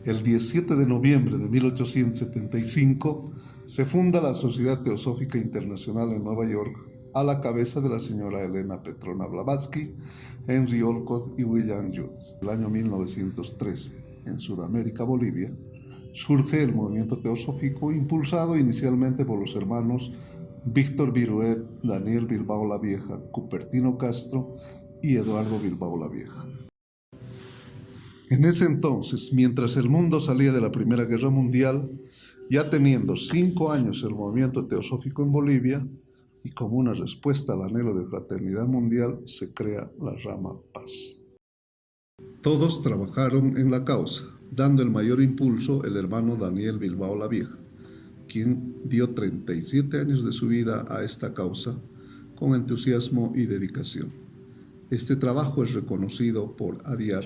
El 17 de noviembre de 1875 se funda la Sociedad Teosófica Internacional en Nueva York a la cabeza de la señora Elena Petrona Blavatsky, Henry Olcott y William Youth. En el año 1913, en Sudamérica, Bolivia, surge el movimiento teosófico impulsado inicialmente por los hermanos Víctor Viruet, Daniel Bilbao la Vieja, Cupertino Castro y Eduardo Bilbao la Vieja. En ese entonces, mientras el mundo salía de la Primera Guerra Mundial, ya teniendo 5 años el movimiento teosófico en Bolivia, y como una respuesta al anhelo de fraternidad mundial, se crea la rama Paz. Todos trabajaron en la causa, dando el mayor impulso el hermano Daniel Bilbao la Vieja, quien dio 37 años de su vida a esta causa con entusiasmo y dedicación. Este trabajo es reconocido por Adyar,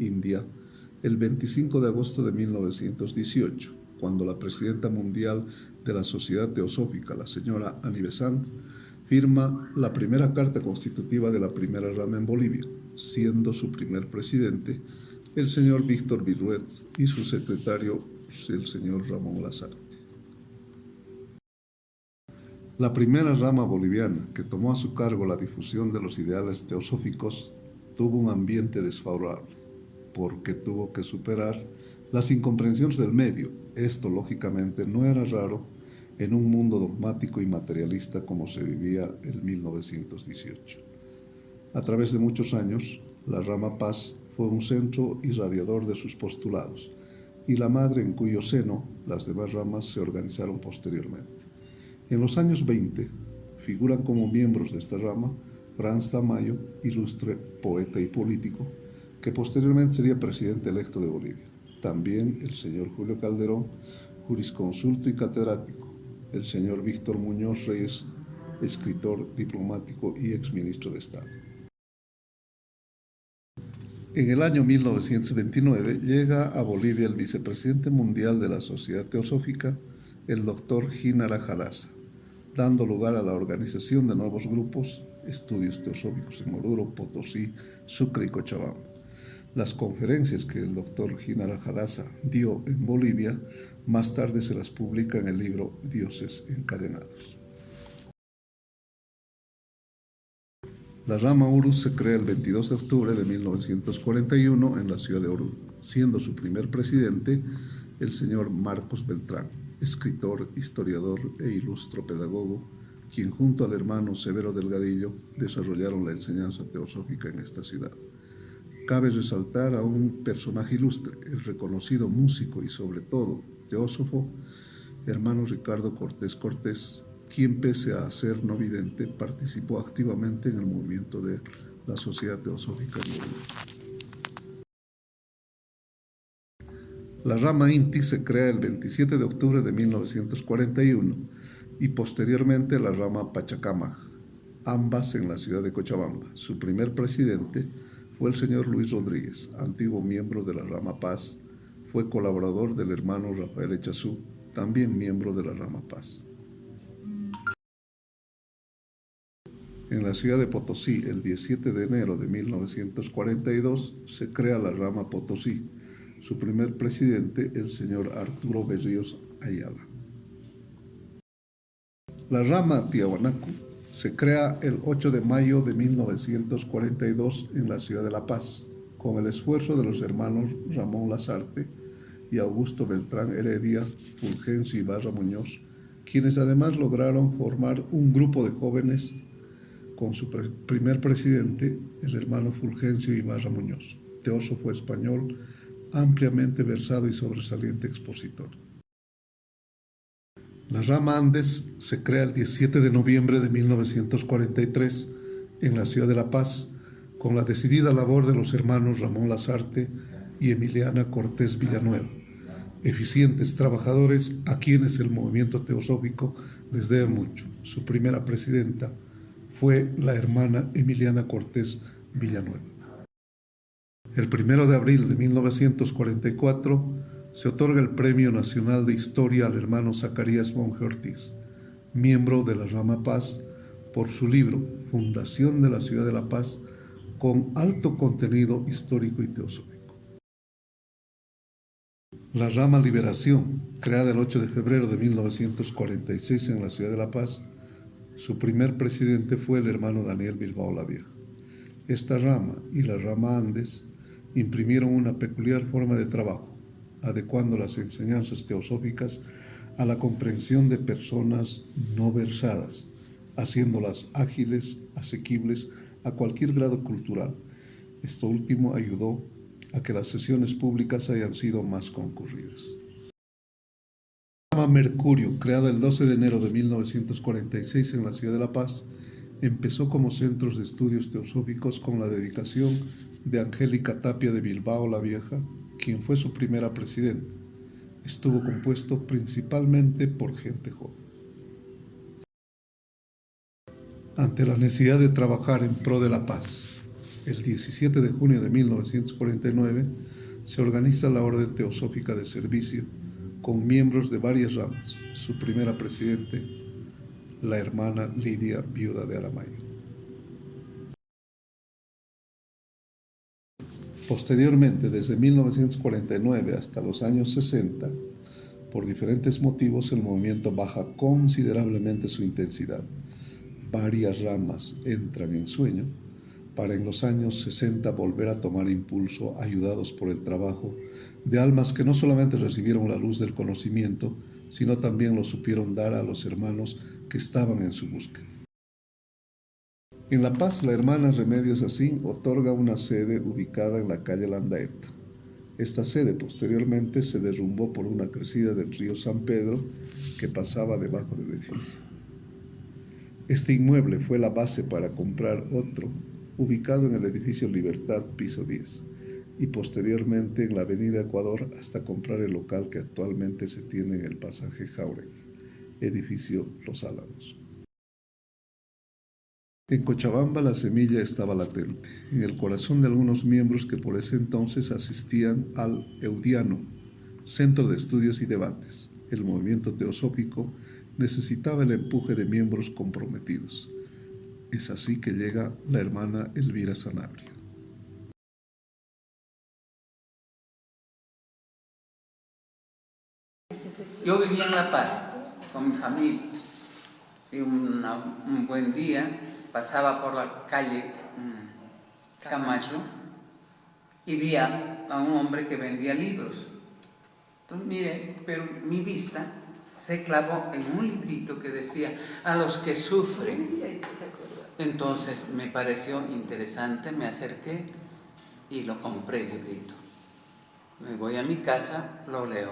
India, el 25 de agosto de 1918, cuando la presidenta mundial de la Sociedad Teosófica, la señora Annie Besant, firma la primera carta constitutiva de la primera rama en Bolivia, siendo su primer presidente el señor Víctor Viruet y su secretario el señor Ramón Lazarte. La primera rama boliviana, que tomó a su cargo la difusión de los ideales teosóficos, tuvo un ambiente desfavorable, porque tuvo que superar las incomprensiones del medio. Esto, lógicamente, no era raro en un mundo dogmático y materialista como se vivía en 1918. A través de muchos años, la rama Paz fue un centro irradiador de sus postulados, y la madre en cuyo seno las demás ramas se organizaron posteriormente. En los años 20 figuran como miembros de esta rama Franz Tamayo, ilustre poeta y político, que posteriormente sería presidente electo de Bolivia. También el señor Julio Calderón, jurisconsulto y catedrático. El señor Víctor Muñoz Reyes, escritor, diplomático y exministro de Estado. En el año 1929 llega a Bolivia el vicepresidente mundial de la Sociedad Teosófica, el doctor Ginara Hadassah, dando lugar a la organización de nuevos grupos, estudios teosóficos en Oruro, Potosí, Sucre y Cochabamba. Las conferencias que el doctor Ginara Hadassah dio en Bolivia, más tarde se las publica en el libro Dioses Encadenados. La rama Urus se crea el 22 de octubre de 1941 en la ciudad de Oruro, siendo su primer presidente el señor Marcos Beltrán, escritor, historiador e ilustro pedagogo, quien junto al hermano Severo Delgadillo desarrollaron la enseñanza teosófica en esta ciudad. Cabe resaltar a un personaje ilustre, el reconocido músico y sobre todo teósofo, hermano Ricardo Cortés Cortés, quien pese a ser no vidente, participó activamente en el movimiento de la Sociedad Teosófica en Bolivia. La rama Inti se crea el 27 de octubre de 1941 y posteriormente la rama Pachacamac, ambas en la ciudad de Cochabamba. Su primer presidente fue el señor Luis Rodríguez, antiguo miembro de la rama Paz, fue colaborador del hermano Rafael Echazú, también miembro de la rama Paz. En la ciudad de Potosí, el 17 de enero de 1942, se crea la rama Potosí. Su primer presidente, el señor Arturo Berríos Ayala. La rama Tiahuanaco se crea el 8 de mayo de 1942 en la ciudad de La Paz, con el esfuerzo de los hermanos Ramón Lazarte y Augusto Beltrán Heredia, Fulgencio Ibarra Muñoz, quienes además lograron formar un grupo de jóvenes con su primer presidente, el hermano Fulgencio Ibarra Muñoz, teósofo español, ampliamente versado y sobresaliente expositor. La rama Andes se crea el 17 de noviembre de 1943 en la ciudad de La Paz, con la decidida labor de los hermanos Ramón Lazarte y Emiliana Cortés Villanueva, eficientes trabajadores a quienes el movimiento teosófico les debe mucho. Su primera presidenta fue la hermana Emiliana Cortés Villanueva. El 1 de abril de 1944 se otorga el Premio Nacional de Historia al hermano Zacarías Monge Ortiz, miembro de la rama Paz, por su libro Fundación de la Ciudad de La Paz, con alto contenido histórico y teosófico. La rama Liberación, creada el 8 de febrero de 1946 en la ciudad de La Paz, su primer presidente fue el hermano Daniel Bilbao la Vieja. Esta rama y la rama Andes imprimieron una peculiar forma de trabajo, adecuando las enseñanzas teosóficas a la comprensión de personas no versadas, haciéndolas ágiles, asequibles a cualquier grado cultural. Esto último ayudó a que las sesiones públicas hayan sido más concurridas. La rama Mercurio, creada el 12 de enero de 1946 en la ciudad de La Paz, empezó como centros de estudios teosóficos con la dedicación de Angélica Tapia de Bilbao la Vieja, quien fue su primera presidenta. Estuvo compuesto principalmente por gente joven. Ante la necesidad de trabajar en pro de la paz, el 17 de junio de 1949 se organiza la Orden Teosófica de Servicio con miembros de varias ramas. Su primera presidente, la hermana Lidia, viuda de Aramayo. Posteriormente, desde 1949 hasta los años 60, por diferentes motivos el movimiento baja considerablemente su intensidad. Varias ramas entran en sueño para en los años 60 volver a tomar impulso, ayudados por el trabajo de almas que no solamente recibieron la luz del conocimiento, sino también lo supieron dar a los hermanos que estaban en su búsqueda. En La Paz, la hermana Remedios Asín otorga una sede ubicada en la calle Landaeta. Esta sede posteriormente se derrumbó por una crecida del río San Pedro que pasaba debajo del edificio. Este inmueble fue la base para comprar otro, ubicado en el edificio Libertad, piso 10, y posteriormente en la avenida Ecuador hasta comprar el local que actualmente se tiene en el pasaje Jauregui, edificio Los Álamos. En Cochabamba la semilla estaba latente, en el corazón de algunos miembros que por ese entonces asistían al Eudiano, Centro de Estudios y Debates. El movimiento teosófico necesitaba el empuje de miembros comprometidos. Es así que llega la hermana Elvira Sanabria. Yo vivía en La Paz con mi familia y un buen día pasaba por la calle Camacho y vi a un hombre que vendía libros. Entonces miré, pero mi vista se clavó en un librito que decía "a los que sufren". Entonces me pareció interesante, me acerqué y lo compré el librito. Me voy a mi casa, lo leo,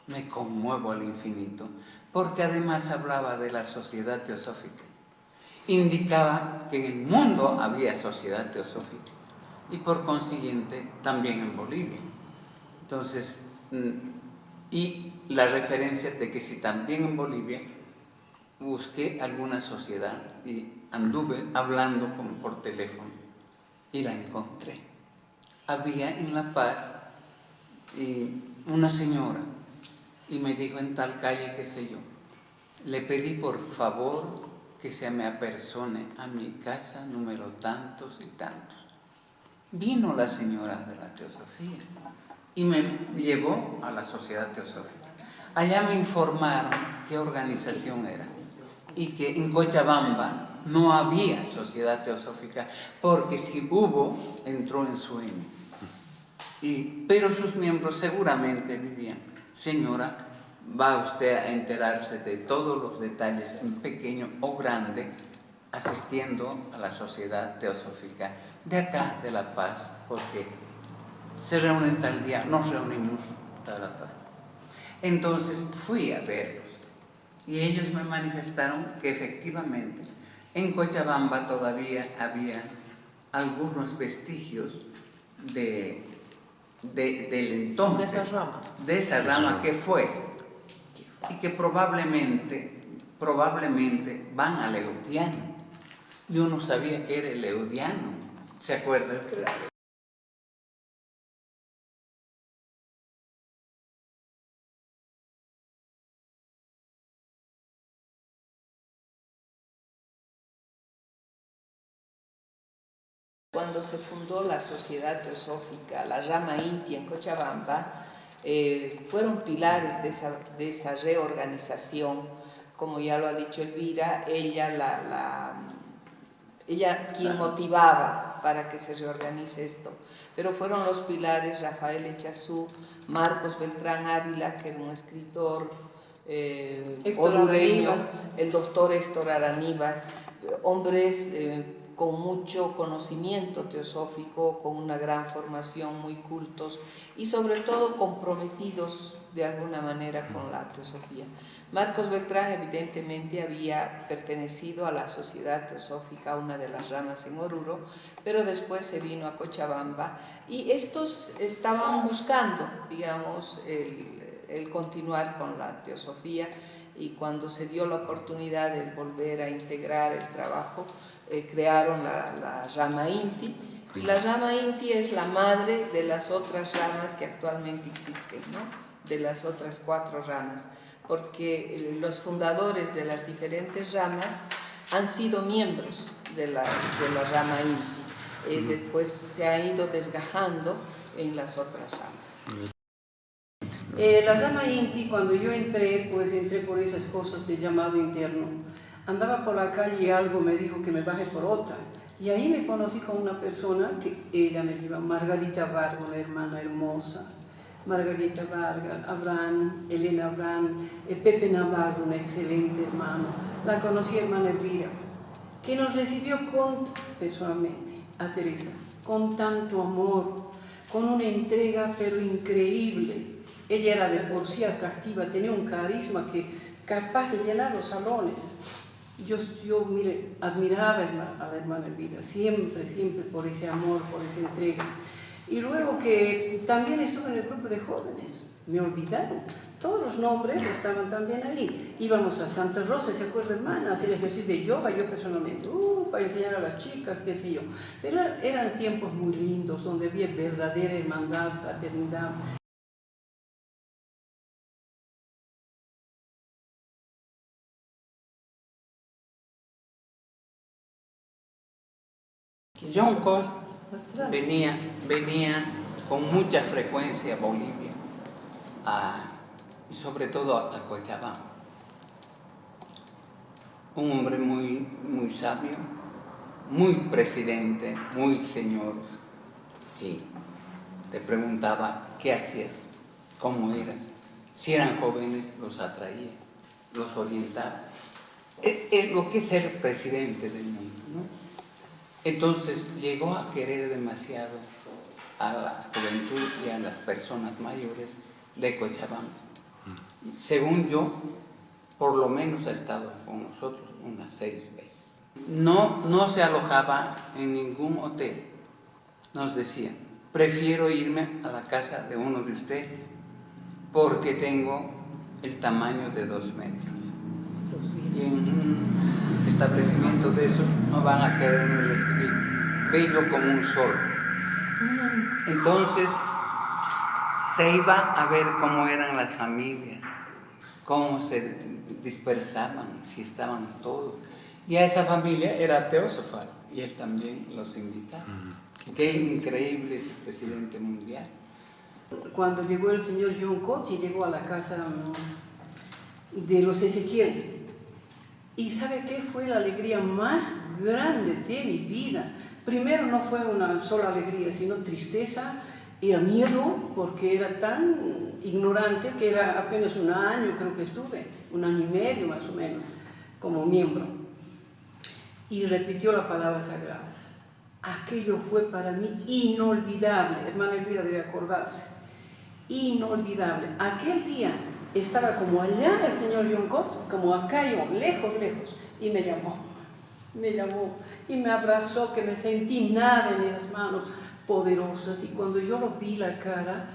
me conmuevo al infinito, porque además hablaba de la sociedad teosófica. Indicaba que en el mundo había sociedad teosófica y por consiguiente también en Bolivia. Entonces, y la referencia de que si también en Bolivia busqué alguna sociedad y anduve hablando por teléfono y la encontré. Había en La Paz una señora y me dijo en tal calle, qué sé yo. Le pedí por favor que se me apersone a mi casa número tantos y tantos. Vino la señora de la teosofía y me llevó a la sociedad teosófica. Allá me informaron qué organización era y que en Cochabamba no había sociedad teosófica, porque si hubo, entró en sueño. Pero sus miembros seguramente vivían. Señora, va usted a enterarse de todos los detalles en pequeño o grande asistiendo a la sociedad teosófica de acá, de La Paz, porque se reúnen tal día, nos reunimos tal. Entonces fui a verlos y ellos me manifestaron que efectivamente en Cochabamba todavía había algunos vestigios del entonces, de esa rama que fue, y que probablemente van al Eudiano. Yo no sabía que era el Eudiano, ¿se acuerda usted? Cuando se fundó la Sociedad Teosófica, la rama Inti en Cochabamba, fueron pilares de esa reorganización. Como ya lo ha dicho Elvira, ella quien motivaba para que se reorganice esto, pero fueron los pilares Rafael Echazú, Marcos Beltrán Ávila, que era un escritor orureño, el doctor Héctor Araníbar, hombres con mucho conocimiento teosófico, con una gran formación, muy cultos y sobre todo comprometidos de alguna manera con la teosofía. Marcos Beltrán evidentemente había pertenecido a la Sociedad Teosófica, una de las ramas en Oruro, pero después se vino a Cochabamba y estos estaban buscando, digamos, el continuar con la teosofía, y cuando se dio la oportunidad de volver a integrar el trabajo, crearon la rama Inti, y la rama Inti es la madre de las otras ramas que actualmente existen, ¿no? De las otras 4 ramas, porque los fundadores de las diferentes ramas han sido miembros de la rama Inti, después se ha ido desgajando en las otras ramas. La rama Inti, cuando yo entré, pues entré por esas cosas de llamado interno. Andaba por la calle y algo me dijo que me baje por otra. Y ahí me conocí con una persona que ella me lleva, Margarita Vargas, una hermana hermosa. Margarita Vargas, Abraham, Elena Abraham, Pepe Navarro, un excelente hermano. La conocí, hermana Elvira, que nos recibió personalmente, a Teresa, con tanto amor, con una entrega pero increíble. Ella era de por sí atractiva, tenía un carisma que capaz de llenar los salones. Yo mire, admiraba a la hermana Elvira, siempre por ese amor, por esa entrega. Y luego que también estuve en el grupo de jóvenes, me olvidaron. Todos los nombres estaban también ahí. Íbamos a Santa Rosa, ¿se acuerda, hermana? A hacer ejercicio de yoga, yo personalmente, para enseñar a las chicas, qué sé yo. Pero eran tiempos muy lindos, donde había verdadera hermandad, fraternidad. John Cost venía con mucha frecuencia a Bolivia, y sobre todo a Cochabamba. Un hombre muy sabio, muy presidente, muy señor. Sí, te preguntaba qué hacías, cómo eras. Si eran jóvenes, los atraía, los orientaba. Es lo que es ser presidente del mundo, ¿no? Entonces llegó a querer demasiado a la juventud y a las personas mayores de Cochabamba. Según yo, por lo menos ha estado con nosotros unas 6 veces. No se alojaba en ningún hotel. Nos decía, prefiero irme a la casa de uno de ustedes porque tengo el tamaño de 2 metros. Y en un establecimiento de esos no van a quererme recibir, bello como un sol. Entonces se iba a ver cómo eran las familias, cómo se dispersaban, si estaban todos. Y a esa familia era teósofa y él también los invitaba. Qué increíble ese presidente mundial. Cuando llegó el señor John Coetzee, llegó a la casa de los Ezequiel. Y ¿sabe qué? Fue la alegría más grande de mi vida. Primero no fue una sola alegría, sino tristeza, era miedo, porque era tan ignorante que era apenas 1 año, creo que estuve, 1 año y medio más o menos, como miembro. Y repitió la palabra sagrada. Aquello fue para mí inolvidable, hermana Elvira debe acordarse, inolvidable. Aquel día estaba como allá el señor John Coetzee, como acá yo, lejos, y me llamó y me abrazó, que me sentí nada en esas manos poderosas, y cuando yo lo vi la cara,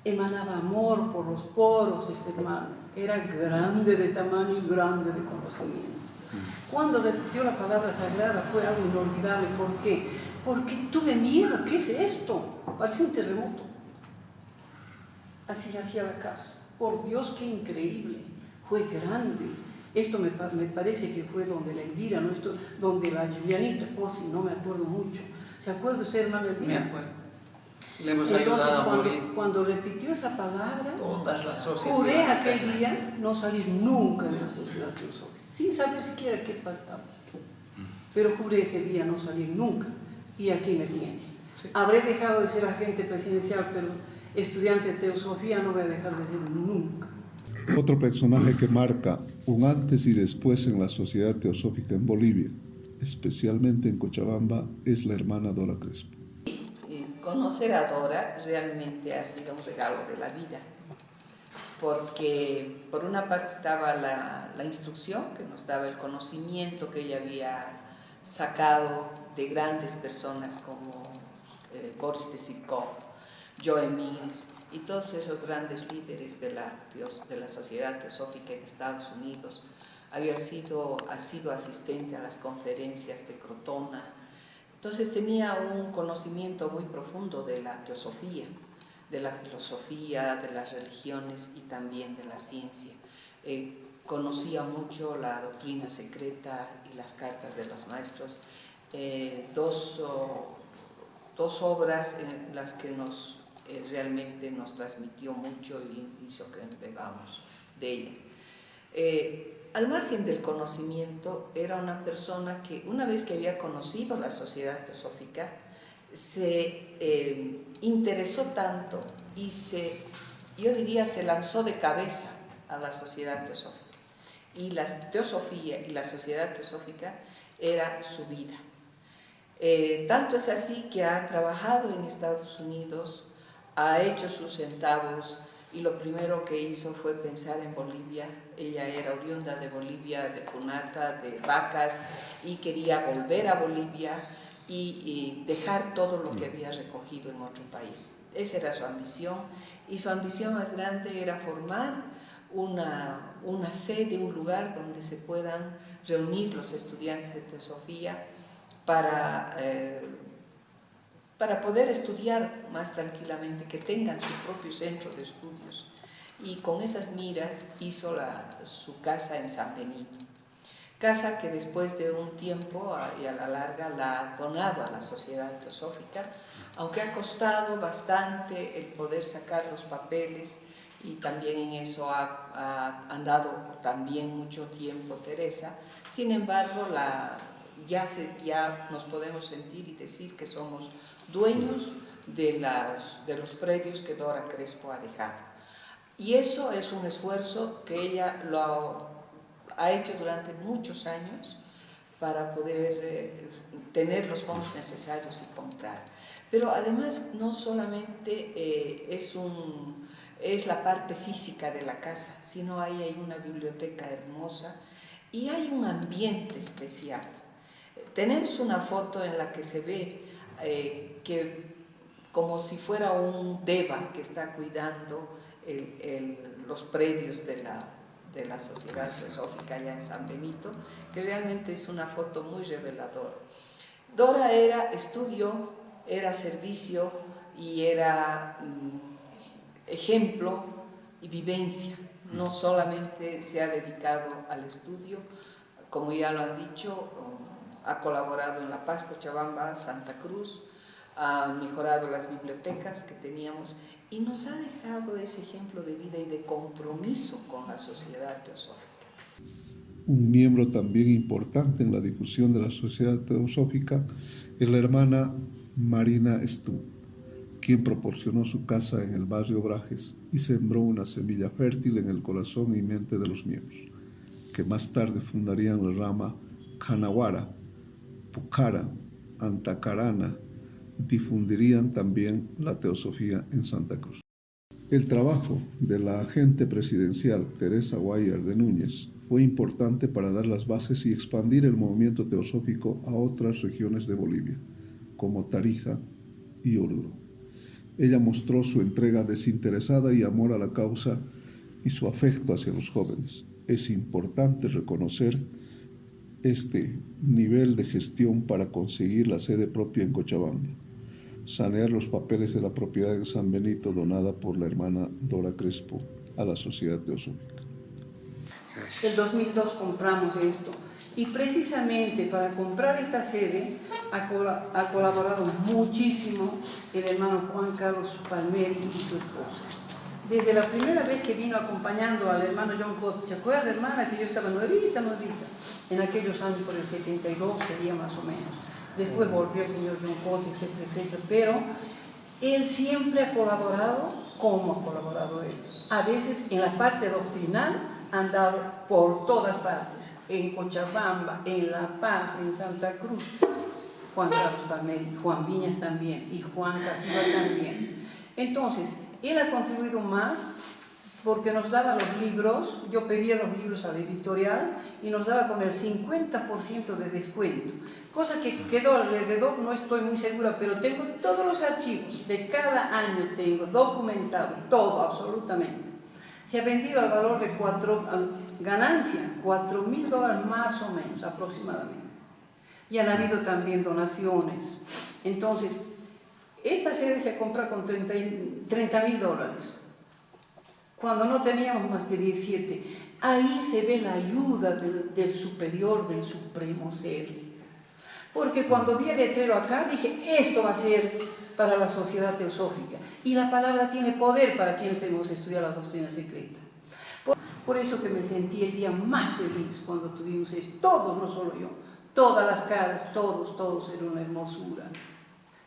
emanaba amor por los poros este hermano, era grande de tamaño y grande de conocimiento. Cuando repitió la palabra sagrada fue algo inolvidable. ¿Por qué? Porque tuve miedo. ¿Qué es esto? Parecía un terremoto. Así hacía la casa. Por Dios, qué increíble. Fue grande. Esto me parece que fue donde la Elvira, ¿no? Esto, donde la Julianita Pozzi, no me acuerdo mucho. ¿Se acuerda usted, hermana Elvira? Me acuerdo. Le hemos Entonces, ayudado a morir. cuando repitió esa palabra, Todas las socias. juré iban a aquel caer. día no salir nunca de la sociedad teosófica, sin saber siquiera qué pasaba. Pero juré ese día no salir nunca, y aquí me tiene. Habré dejado de ser agente presidencial, pero estudiante de teosofía no voy a dejar de ser nunca. Otro personaje que marca un antes y después en la sociedad teosófica en Bolivia, especialmente en Cochabamba, es la hermana Dora Crespo. Conocer a Dora realmente ha sido un regalo de la vida, porque por una parte estaba la instrucción que nos daba el conocimiento que ella había sacado de grandes personas como Boris Cyrkow, Joe Mills y todos esos grandes líderes de la sociedad teosófica en Estados Unidos. Ha sido asistente a las conferencias de Crotona. Entonces tenía un conocimiento muy profundo de la teosofía, de la filosofía, de las religiones y también de la ciencia. Conocía mucho la doctrina secreta y las cartas de los maestros, dos obras en las que realmente nos transmitió mucho y hizo que bebamos de ellas. Al margen del conocimiento, era una persona que una vez que había conocido la sociedad teosófica, se interesó tanto y yo diría, se lanzó de cabeza a la sociedad teosófica. Y la teosofía y la sociedad teosófica era su vida. Tanto es así que ha trabajado en Estados Unidos, ha hecho sus centavos, y lo primero que hizo fue pensar en Bolivia. Ella era oriunda de Bolivia, de Punata, de Vacas, y quería volver a Bolivia y dejar todo lo que había recogido en otro país. Esa era su ambición, y su ambición más grande era formar una sede, un lugar donde se puedan reunir los estudiantes de teosofía para poder estudiar más tranquilamente, que tengan su propio centro de estudios. Y con esas miras hizo su casa en San Benito. Casa que después de un tiempo y a la larga la ha donado a la sociedad teosófica, aunque ha costado bastante el poder sacar los papeles, y también en eso ha andado también mucho tiempo Teresa. Sin embargo, ya nos podemos sentir y decir que somos dueños de los predios que Dora Crespo ha dejado. Y eso es un esfuerzo que ella ha hecho durante muchos años para poder tener los fondos necesarios y comprar. Pero además no solamente es la parte física de la casa, sino ahí hay una biblioteca hermosa y hay un ambiente especial. Tenemos una foto en la que se ve que como si fuera un deva que está cuidando los predios de la sociedad teosófica allá en San Benito, que realmente es una foto muy reveladora. Dora estudió, era servicio y era ejemplo y vivencia. No solamente se ha dedicado al estudio, como ya lo han dicho, ha colaborado en La Paz, Cochabamba, Santa Cruz, ha mejorado las bibliotecas que teníamos y nos ha dejado ese ejemplo de vida y de compromiso con la sociedad teosófica. Un miembro también importante en la difusión de la sociedad teosófica es la hermana Marina Stu, quien proporcionó su casa en el barrio Brajes y sembró una semilla fértil en el corazón y mente de los miembros, que más tarde fundarían la rama Canahuara, Pucara, Antacarana, difundirían también la teosofía en Santa Cruz. El trabajo de la agente presidencial Teresa Guayar de Núñez fue importante para dar las bases y expandir el movimiento teosófico a otras regiones de Bolivia, como Tarija y Oruro. Ella mostró su entrega desinteresada y amor a la causa y su afecto hacia los jóvenes. Es importante reconocer este nivel de gestión para conseguir la sede propia en Cochabamba, sanear los papeles de la propiedad en San Benito donada por la hermana Dora Crespo a la sociedad teosófica. El 2002 compramos esto Y precisamente para comprar esta sede ha colaborado muchísimo el hermano Juan Carlos Palmieri y su esposa. Desde la primera vez que vino acompañando al hermano John Cott, ¿se acuerda, hermana, que yo estaba nuevita? En aquellos años, por el 72 sería más o menos. Después volvió el señor John Cott, etcétera, etcétera. Pero él siempre ha colaborado como ha colaborado él. A veces en la parte doctrinal ha andado por todas partes. En Cochabamba, en La Paz, en Santa Cruz. Juan Carlos Palmieri, Juan Viñas también y Juan Casiva también. Entonces, él ha contribuido más porque nos daba los libros, yo pedía los libros a la editorial y nos daba con el 50% de descuento, cosa que quedó alrededor, no estoy muy segura, pero tengo todos los archivos, de cada año tengo documentado, todo absolutamente. Se ha vendido al valor de ganancia, $4.000 más o menos aproximadamente. Y han habido también donaciones. Entonces, esta sede se compra con $30.000, cuando no teníamos más que 17. Ahí se ve la ayuda del superior, del supremo ser. Porque cuando vi el letrero acá, dije, esto va a ser para la sociedad teosófica. Y la palabra tiene poder para quienes hemos estudiado la doctrina secreta. Por eso que me sentí el día más feliz cuando tuvimos esto. Todos, no solo yo. Todas las caras, todos era una hermosura.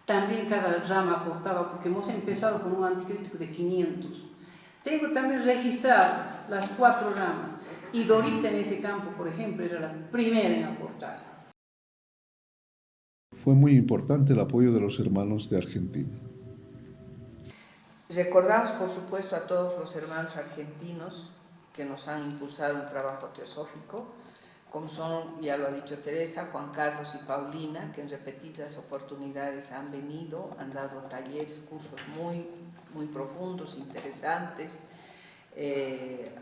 También cada rama aportaba, porque hemos empezado con un anticrítico de 500. Tengo también registrado las 4 ramas. Y Dorita en ese campo, por ejemplo, era la primera en aportar. Fue muy importante el apoyo de los hermanos de Argentina. Recordamos, por supuesto, a todos los hermanos argentinos que nos han impulsado el trabajo teosófico, como son, ya lo ha dicho Teresa, Juan Carlos y Paulina, que en repetidas oportunidades han venido, han dado talleres, cursos muy profundos, interesantes.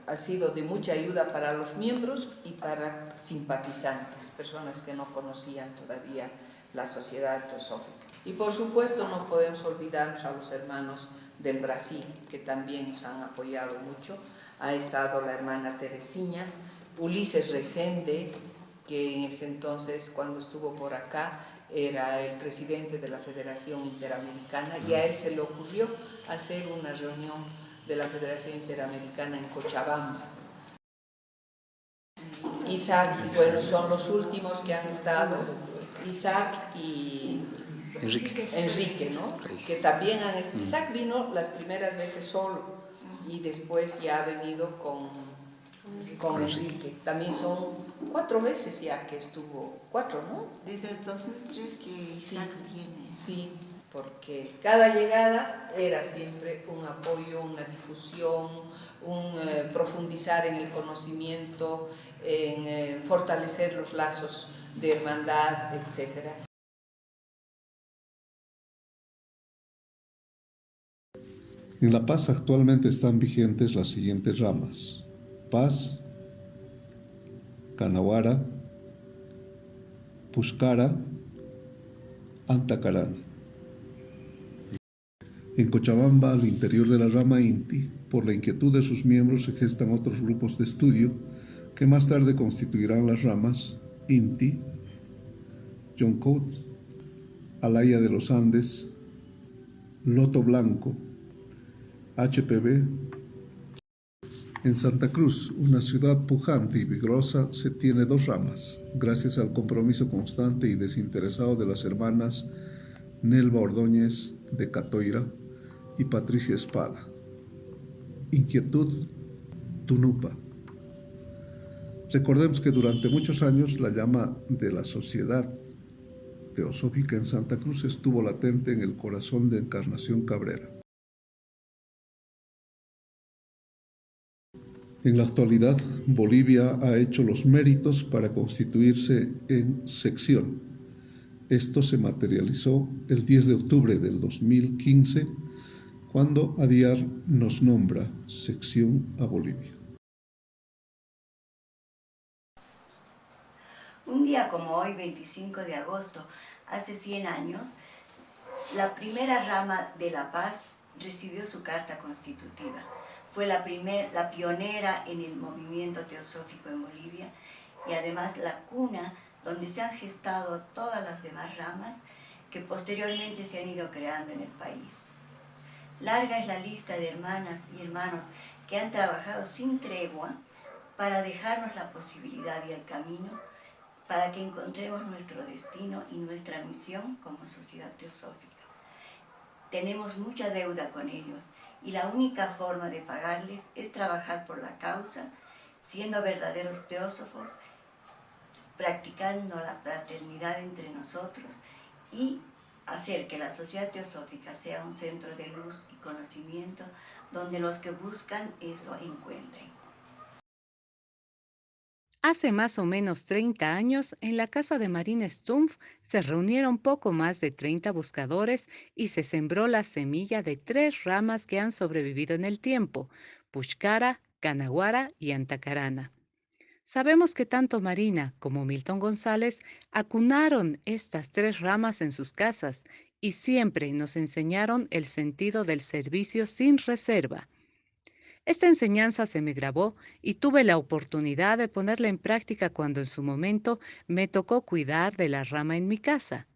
Ha sido de mucha ayuda para los miembros y para simpatizantes, personas que no conocían todavía la sociedad teosófica. Y por supuesto no podemos olvidarnos a los hermanos del Brasil, que también nos han apoyado mucho. Ha estado la hermana Teresinha, Ulises Resende, que en ese entonces, cuando estuvo por acá, era el presidente de la Federación Interamericana, y a él se le ocurrió hacer una reunión de la Federación Interamericana en Cochabamba. Isaac, bueno, son los últimos que han estado, Isaac y Enrique, ¿no? Que también han estado. Isaac vino las primeras veces solo y después ya ha venido con Enrique. También son 4 veces ya que estuvo, 4, ¿no? Desde el 2003 que Isaac viene. Sí, porque cada llegada era siempre un apoyo, una difusión, un profundizar en el conocimiento, en fortalecer los lazos de hermandad, etc. En La Paz actualmente están vigentes las siguientes ramas: Paz, Canahuara, Pushcara, Antacarana. En Cochabamba, al interior de la rama Inti, por la inquietud de sus miembros se gestan otros grupos de estudio que más tarde constituirán las ramas Inti, John Coates, Alaya de los Andes, Loto Blanco, HPB. En Santa Cruz, una ciudad pujante y vigorosa, se tiene 2 ramas, gracias al compromiso constante y desinteresado de las hermanas Nelva Ordóñez de Catoira y Patricia Espada. Inquietud Tunupa. Recordemos que durante muchos años la llama de la sociedad teosófica en Santa Cruz estuvo latente en el corazón de Encarnación Cabrera. En la actualidad, Bolivia ha hecho los méritos para constituirse en sección. Esto se materializó el 10 de octubre del 2015, cuando ADIAR nos nombra sección a Bolivia. Un día como hoy, 25 de agosto, hace 100 años, la primera rama de La Paz recibió su carta constitutiva. Fue la pionera en el movimiento teosófico en Bolivia y además la cuna donde se han gestado todas las demás ramas que posteriormente se han ido creando en el país. Larga es la lista de hermanas y hermanos que han trabajado sin tregua para dejarnos la posibilidad y el camino para que encontremos nuestro destino y nuestra misión como sociedad teosófica. Tenemos mucha deuda con ellos y la única forma de pagarles es trabajar por la causa, siendo verdaderos teósofos, practicando la fraternidad entre nosotros y hacer que la sociedad teosófica sea un centro de luz y conocimiento donde los que buscan eso encuentren. Hace más o menos 30 años, en la casa de Marina Stumpf se reunieron poco más de 30 buscadores y se sembró la semilla de 3 ramas que han sobrevivido en el tiempo: Pushkara, Canaguara y Antacarana. Sabemos que tanto Marina como Milton González acunaron estas 3 ramas en sus casas y siempre nos enseñaron el sentido del servicio sin reserva. Esta enseñanza se me grabó y tuve la oportunidad de ponerla en práctica cuando en su momento me tocó cuidar de la rama en mi casa.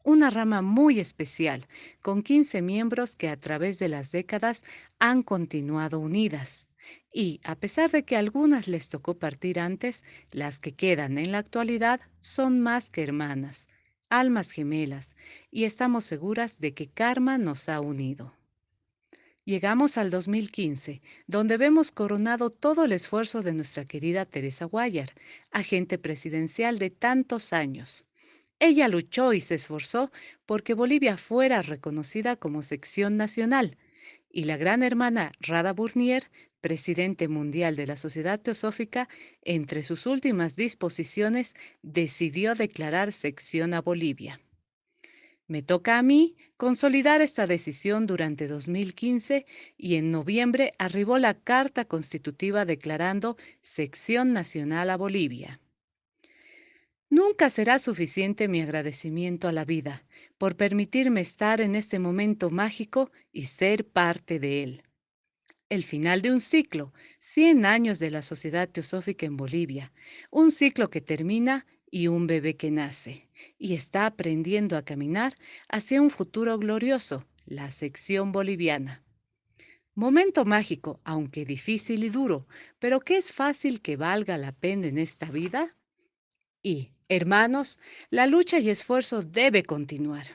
Una rama muy especial, con 15 miembros que a través de las décadas han continuado unidas. Y a pesar de que a algunas les tocó partir antes, las que quedan en la actualidad son más que hermanas, almas gemelas, y estamos seguras de que karma nos ha unido. Llegamos al 2015, donde vemos coronado todo el esfuerzo de nuestra querida Teresa Guayar, agente presidencial de tantos años. Ella luchó y se esforzó porque Bolivia fuera reconocida como sección nacional, y la gran hermana Rada Burnier, presidente mundial de la Sociedad Teosófica, entre sus últimas disposiciones decidió declarar sección a Bolivia. Me toca a mí consolidar esta decisión durante 2015 y en noviembre arribó la Carta Constitutiva declarando sección nacional a Bolivia. Nunca será suficiente mi agradecimiento a la vida por permitirme estar en este momento mágico y ser parte de él. El final de un ciclo, 100 años de la Sociedad Teosófica en Bolivia, un ciclo que termina y un bebé que nace y está aprendiendo a caminar hacia un futuro glorioso, la sección boliviana. Momento mágico, aunque difícil y duro, pero que es fácil que valga la pena en esta vida. Y, hermanos, la lucha y esfuerzo debe continuar.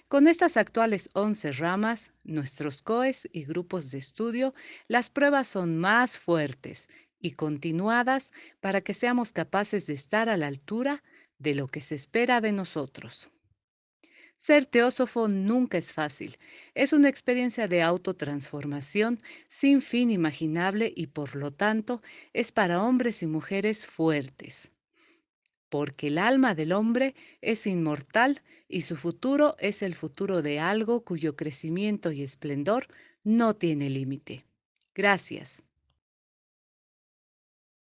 Con estas actuales 11 ramas, nuestros COEs y grupos de estudio, las pruebas son más fuertes y continuadas para que seamos capaces de estar a la altura de lo que se espera de nosotros. Ser teósofo nunca es fácil. Es una experiencia de autotransformación sin fin imaginable y por lo tanto es para hombres y mujeres fuertes, porque el alma del hombre es inmortal y su futuro es el futuro de algo cuyo crecimiento y esplendor no tiene límite. Gracias.